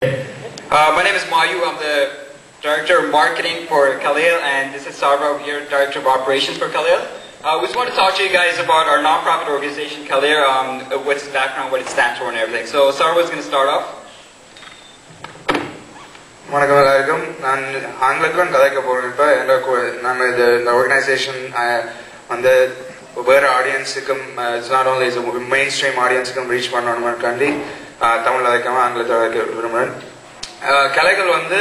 My name is Mayu. I'm the Director of Marketing for Kalaikal, and this is Sarva over here, Director of Operations for Kalaikal. We just want to talk to you guys about our non-profit organization, Kalaikal, what's its background, what it stands for, and everything. So Sarva is going to start off. வணக்கம் எல்லாருக்கும். நான் ஆங்கிலத்துடன் கதைக்க போகிறேன். இப்போ நம்ம இந்த organisation வந்து வேறு ஆடியன்ஸுக்கும் it's not only is mainstream ஆடியன்ஸுக்கும் ரீச் பண்ணணுமாக்காண்டி தமிழில் வைக்காமல் ஆங்கிலத்தில் வைக்க விரும்புகிறேன். கலைகள் வந்து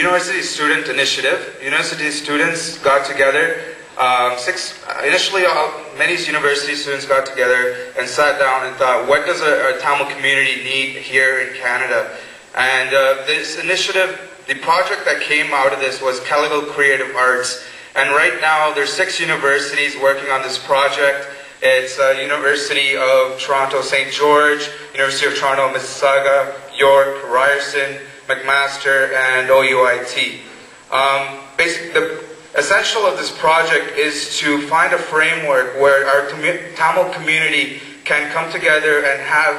university student initiative. University students got together. Initially, many university students got together and sat down and thought, what does a Tamil community need here in Canada? And this initiative, the project that came out of this was Kalaikal Creative Arts. And right now, there's 6 universities working on this project. It's University of Toronto, St. George, University of Toronto, Mississauga, York, Ryerson, McMaster, and OUIT. Basically, the essential of this project is to find a framework where our Tamil community can come together and have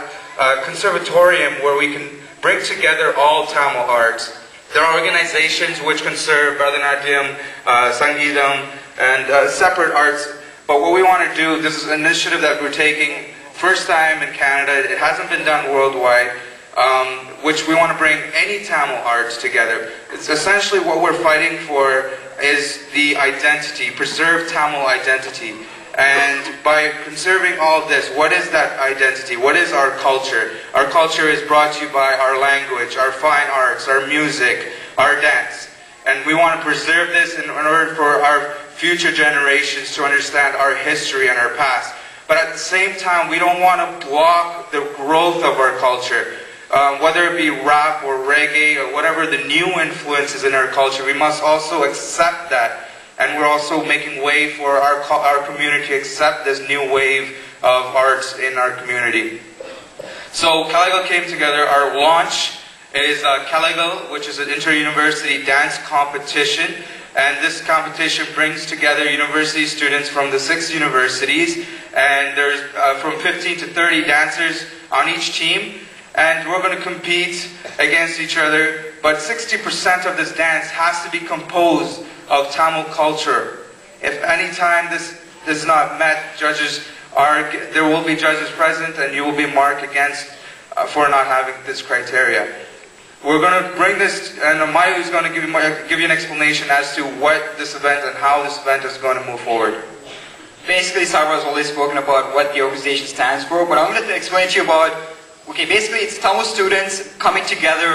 a conservatorium where we can bring together all Tamil arts. There are organizations which can serve Bharatanatyam, Sangeetam, and separate arts. But what we want to do, this is an initiative that we're taking, first time in Canada, it hasn't been done worldwide, which we want to bring any Tamil arts together. It's essentially what we're fighting for is the identity, preserve Tamil identity. And by conserving all of this, what is that identity? What is our culture? Our culture is brought to you by our language, our fine arts, our music, our dance. And we want to preserve this in order for our future generations to understand our history and our past. But at the same time, we don't want to block the growth of our culture. Whether it be rap or reggae or whatever the new influences in our culture, we must also accept that. And we're also making way for our community to accept this new wave of arts in our community. So Kalaikal came together. Our launch is Kalaikal, which is an inter-university dance competition. And this competition brings together university students from the 6 universities. And there's from 15 to 30 dancers on each team. And we're going to compete against each other. But 60% of this dance has to be composed of Tamil culture. If any time this is not met, there will be judges present and you will be marked against for not having this criteria. We're going to bring this, and Mayu is going to give you an explanation as to what this event and how this event is going to move forward. Basically, Sarva has already spoken about what the organization stands for, but I'm going to explain to you about, basically it's Tamil students coming together,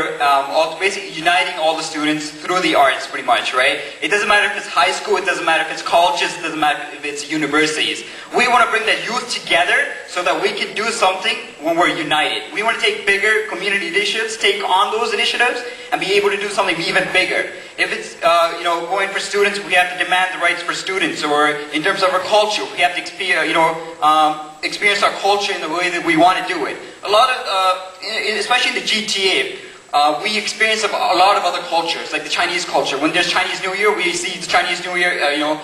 basically uniting all the students through the arts pretty much, right? It doesn't matter if it's high school, it doesn't matter if it's colleges, it doesn't matter if it's universities. We want to bring that youth together so that we can do something when we're united. We want to take bigger community initiatives, take on those initiatives, and be able to do something even bigger. If it's, going for students, we have to demand the rights for students, or in terms of our culture, we have to experience our culture in the way that we want to do it. A lot of, especially in the GTA, we experience a lot of other cultures, like the Chinese culture. When there's Chinese New Year, we see the Chinese New Year,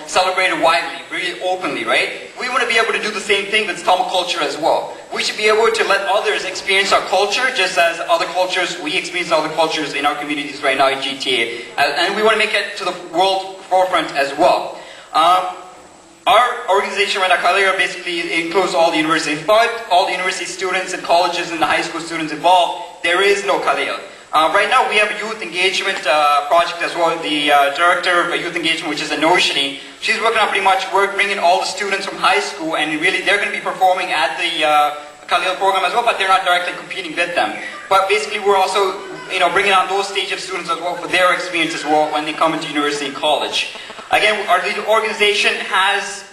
celebrated widely, really openly, right? We want to be able to do the same thing with Tamil culture as well. We should be able to let others experience our culture just as other cultures, we experience other cultures in our communities right now in GTA. And we want to make it to the world forefront as well. Our organization right now, Kalaikal, basically includes all the universities, but all the university students and colleges and the high school students involved, there is no Kalaikal. Right now we have a youth engagement project as well. The director of youth engagement, which is Anoshini, she's working on pretty much bringing all the students from high school, and really they're going to be performing at the Kalaikal program as well, but they're not directly competing with them. But basically we're also bringing on those stage of students as well for their experience as well when they come into university and college. Again, our organization has,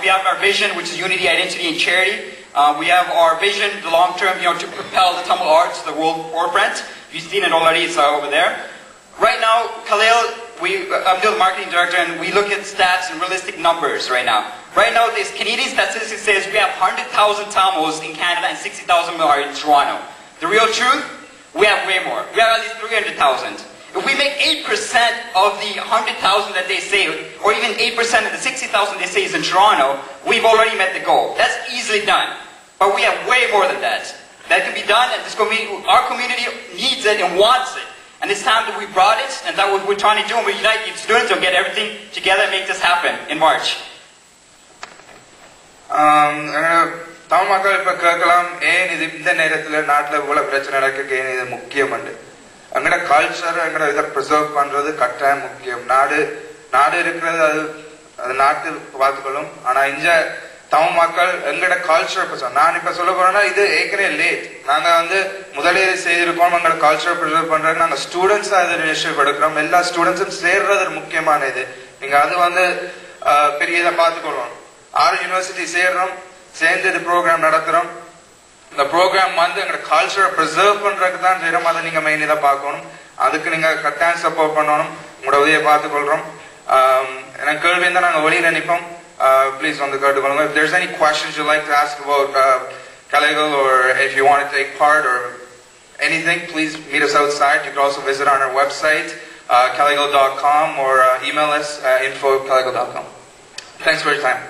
we have our vision, which is unity, identity, and charity. We have our vision, the long term, to propel the Tamil arts to the world forefront. You've seen it already, it's over there. Right now, Kalaikal, I'm the marketing director, and we look at stats and realistic numbers right now. Right now, this Canadian statistics says we have 100,000 Tamils in Canada and 60,000 are in Toronto. The real truth, we have way more. We have at least 300,000. If we make 8% of the 100,000 that they say, or even 8% of the 60,000 they say is in Toronto, we've already met the goal. That's easily done. But we have way more than that. that can be done, and our community needs it and wants it. And it's time that we brought it, and that's what we're trying to do, and we unite the students to get everything together and make this happen in March. Tamil மக்கள் இப்ப கேட்கலாம், ஏன் இது இந்த நேரத்துல நாட்டுல இவ்வளவு பிரச்சனை நடக்க ஏன் இது முக்கியம்? எங்கட கல்ச்சர் எங்கட இதை ப்ரிசர்வ் பண்றது கட்டாயம் முக்கியம். நாடு இருக்கிறது அது நாட்டு பார்த்துக்கொள்ளும். ஆனா இங்க தமிழ் மக்கள் எங்கட கல்ச்சர் நான் இப்ப சொல்ல போறேன்னா இது ஏற்கனவே லேட். நாங்க முதலீடு செய்திருக்கோம். எங்களோட கல்ச்சர் ப்ரிசர்வ் பண்றது நாங்க ஸ்டூடெண்ட்ஸா இது இனிஷியேட்டிவ் எடுக்கிறோம். எல்லா ஸ்டூடெண்ட்ஸும் சேர்றது முக்கியமான இது. நீங்க அது பெரிய இதை பார்த்துக்கொள்வோம். 6 யூனிவர்சிட்டி சேர்றோம், சேர்ந்து இது ப்ரோக்ராம் நடத்துறோம். இந்த ப்ரோக்ராம் எங்களோட கல்ச்சரை ப்ரிசர்வ் பண்றதுக்கு தான் செய்யறோம். அதை நீங்க மெயின் இதை பார்க்கணும். அதுக்கு நீங்க கட்டாயம் சப்போர்ட் பண்ணணும். உங்களோட உதவியை பார்த்துக்கொள்றோம். எனக்கு கேள்வி இருந்தா நாங்க வெளியில நிற்போம். Please on the card. If there's any questions you'd like to ask about Kalaikal, or if you want to take part or anything, please meet us outside. You can also visit on our website, kalaikal.com, or email us info@kalaikal.com. Thanks for your time.